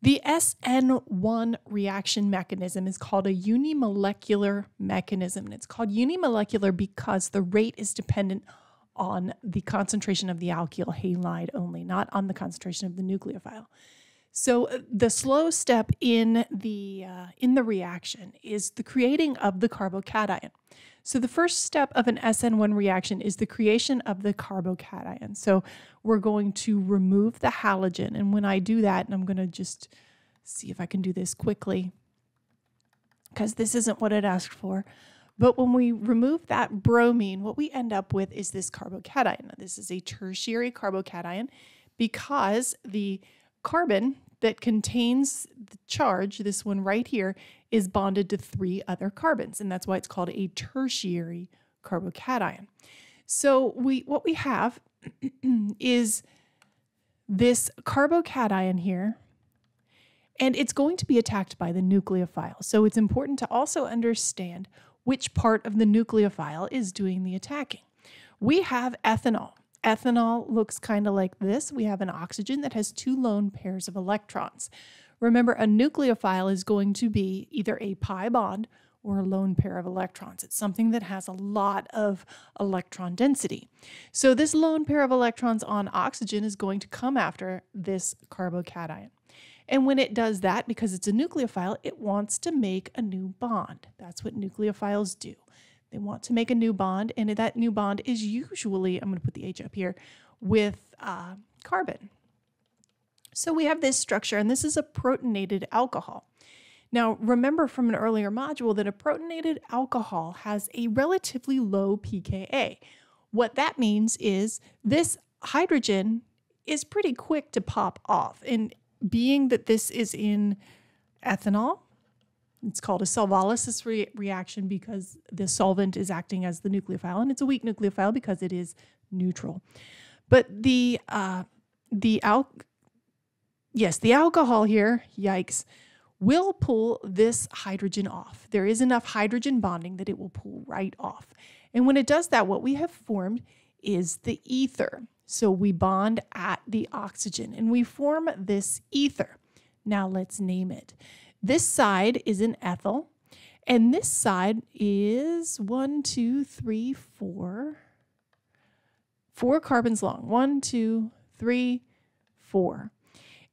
The SN1 reaction mechanism is called a unimolecular mechanism, and it's called unimolecular because the rate is dependent on the concentration of the alkyl halide only, not on the concentration of the nucleophile. So the slow step in the reaction is the creating of the carbocation. So the first step of an SN1 reaction is the creation of the carbocation. So we're going to remove the halogen. And when I do that, and I'm going to just see if I can do this quickly, because this isn't what it asked for. But when we remove that bromine, what we end up with is this carbocation. Now, this is a tertiary carbocation because the carbon that contains the charge, this one right here, is bonded to 3 other carbons, and that's why it's called a tertiary carbocation. So what we have is this carbocation here, and it's going to be attacked by the nucleophile. So it's important to also understand which part of the nucleophile is doing the attacking. We have ethanol. Ethanol looks kind of like this. We have an oxygen that has 2 lone pairs of electrons. Remember, a nucleophile is going to be either a pi bond or a lone pair of electrons. It's something that has a lot of electron density. So this lone pair of electrons on oxygen is going to come after this carbocation. And when it does that, because it's a nucleophile, it wants to make a new bond. That's what nucleophiles do. They want to make a new bond, and that new bond is usually, I'm going to put the H up here, with carbon. So we have this structure, and this is a protonated alcohol. Now, remember from an earlier module that a protonated alcohol has a relatively low pKa. What that means is this hydrogen is pretty quick to pop off, and being that this is in ethanol, it's called a solvolysis reaction because the solvent is acting as the nucleophile, and it's a weak nucleophile because it is neutral. But the alcohol here, yikes, will pull this hydrogen off. There is enough hydrogen bonding that it will pull right off. And when it does that, what we have formed is the ether. So we bond at the oxygen, and we form this ether. Now let's name it. This side is an ethyl, and this side is 4 carbons long. 1, 2, 3, 4.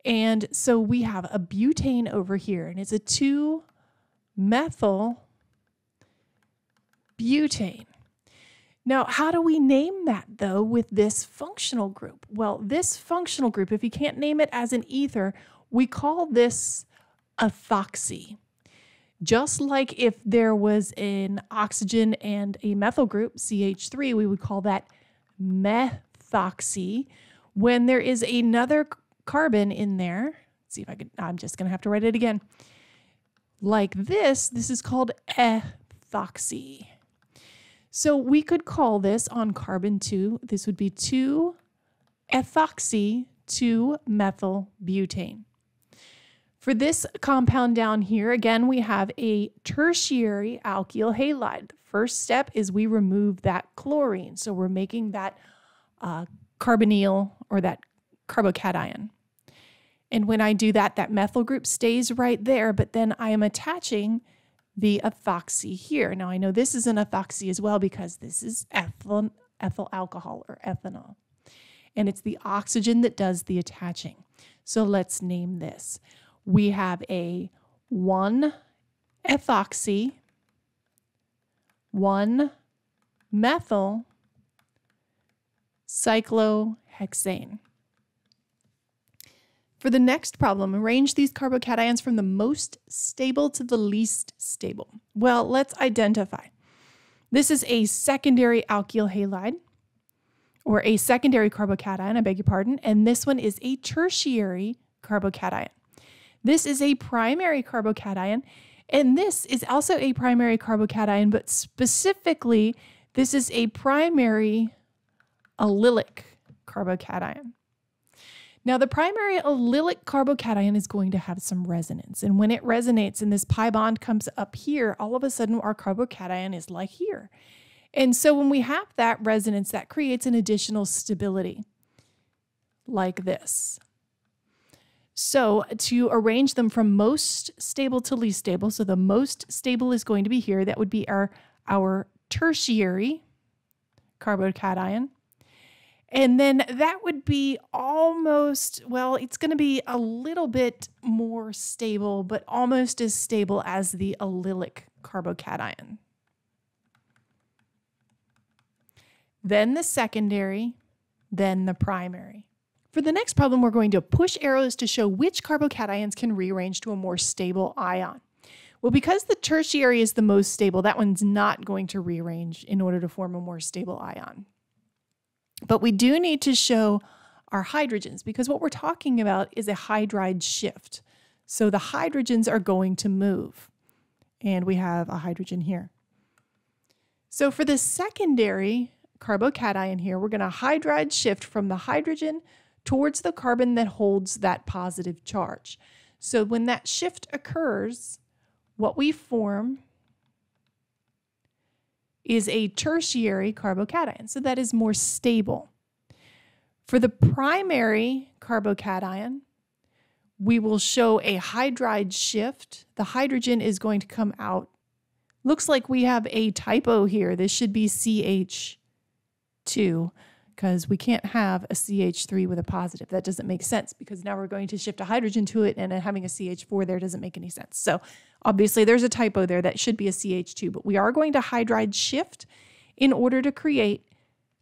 And so we have a butane over here, and it's a 2-methyl butane. Now, how do we name that, though, with this functional group? Well, this functional group, if you can't name it as an ether, we call this ethoxy. Just like if there was an oxygen and a methyl group, CH3, we would call that methoxy. When there is another carbon in there, let's see if I can, I'm just going to have to write it again. Like this is called ethoxy. So we could call this on carbon 2, this would be 2-ethoxy 2-methyl-butane. For this compound down here, again, we have a tertiary alkyl halide. The first step is we remove that chlorine. So we're making that carbonyl or that carbocation. And when I do that, that methyl group stays right there, but then I am attaching the ethoxy here. Now I know this is an ethoxy as well because this is ethyl alcohol or ethanol. And it's the oxygen that does the attaching. So let's name this. We have a 1-ethoxy, 1-methyl cyclohexane. For the next problem, arrange these carbocations from the most stable to the least stable. Well, let's identify. This is a secondary alkyl halide, or a secondary carbocation, I beg your pardon, and this one is a tertiary carbocation. This is a primary carbocation, and this is also a primary carbocation, but specifically, this is a primary allylic carbocation. Now, the primary allylic carbocation is going to have some resonance, and when it resonates and this pi bond comes up here, all of a sudden our carbocation is like here. And so when we have that resonance, that creates an additional stability, like this. So to arrange them from most stable to least stable, so the most stable is going to be here. That would be our tertiary carbocation. And then that would be almost, well, it's going to be a little bit more stable, but almost as stable as the allylic carbocation. Then the secondary, then the primary. For the next problem, we're going to push arrows to show which carbocations can rearrange to a more stable ion. Well, because the tertiary is the most stable, that one's not going to rearrange in order to form a more stable ion. But we do need to show our hydrogens, because what we're talking about is a hydride shift. So the hydrogens are going to move. And we have a hydrogen here. So for the secondary carbocation here, we're going to hydride shift from the hydrogen towards the carbon that holds that positive charge. So when that shift occurs, what we form is a tertiary carbocation. So that is more stable. For the primary carbocation, we will show a hydride shift. The hydrogen is going to come out. Looks like we have a typo here. This should be CH2, because we can't have a CH3 with a positive. That doesn't make sense, because now we're going to shift a hydrogen to it, and having a CH4 there doesn't make any sense. So obviously there's a typo there. That should be a CH2, but we are going to hydride shift in order to create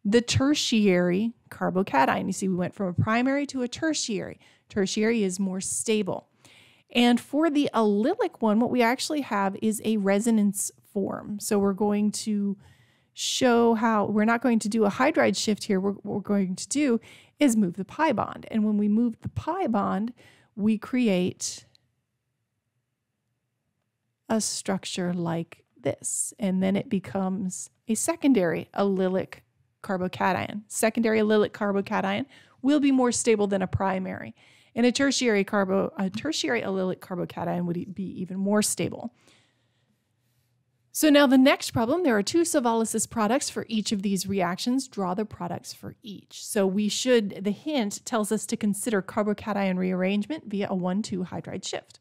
the tertiary carbocation. You see, we went from a primary to a tertiary. Tertiary is more stable. And for the allylic one, what we actually have is a resonance form. So we're going to show how we're not going to do a hydride shift here. What we're going to do is move the pi bond. And when we move the pi bond, we create a structure like this. And then it becomes a secondary allylic carbocation. Secondary allylic carbocation will be more stable than a primary. And a tertiary allylic carbocation would be even more stable. So now the next problem, there are two Savolysis products for each of these reactions. Draw the products for each. So the hint tells us to consider carbocation rearrangement via a 1,2 hydride shift.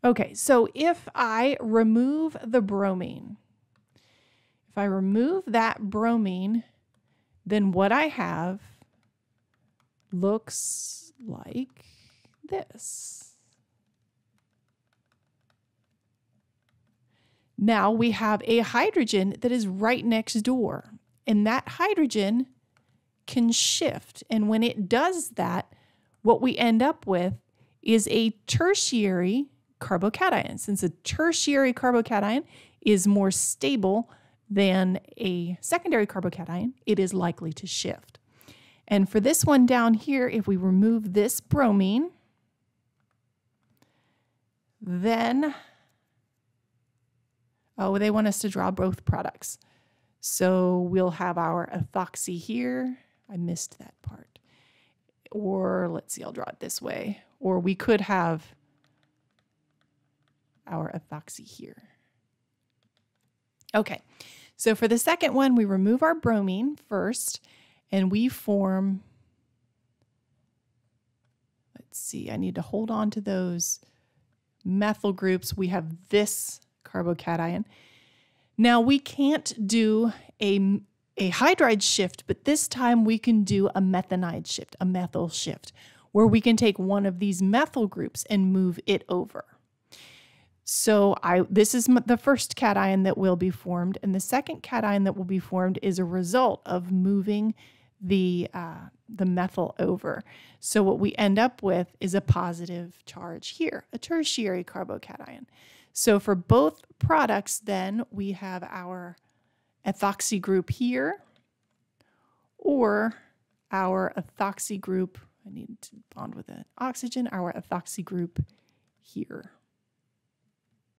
Okay, so if I remove the bromine, if I remove that bromine, then what I have looks like this. Now we have a hydrogen that is right next door, and that hydrogen can shift. And when it does that, what we end up with is a tertiary carbocation. Since a tertiary carbocation is more stable than a secondary carbocation, it is likely to shift. And for this one down here, if we remove this bromine, then they want us to draw both products. So we'll have our ethoxy here. I missed that part. Or let's see, I'll draw it this way. Or we could have our ethoxy here. Okay, so for the second one, we remove our bromine first, and we form, let's see, I need to hold on to those methyl groups. We have this carbocation. Now we can't do a hydride shift, but this time we can do a methanide shift, a methyl shift, where we can take one of these methyl groups and move it over. So this is the first cation that will be formed, and the second cation that will be formed is a result of moving the methyl over. So what we end up with is a positive charge here, a tertiary carbocation. So for both products, then, we have our ethoxy group here, or our ethoxy group, I need to bond with an oxygen, our ethoxy group here.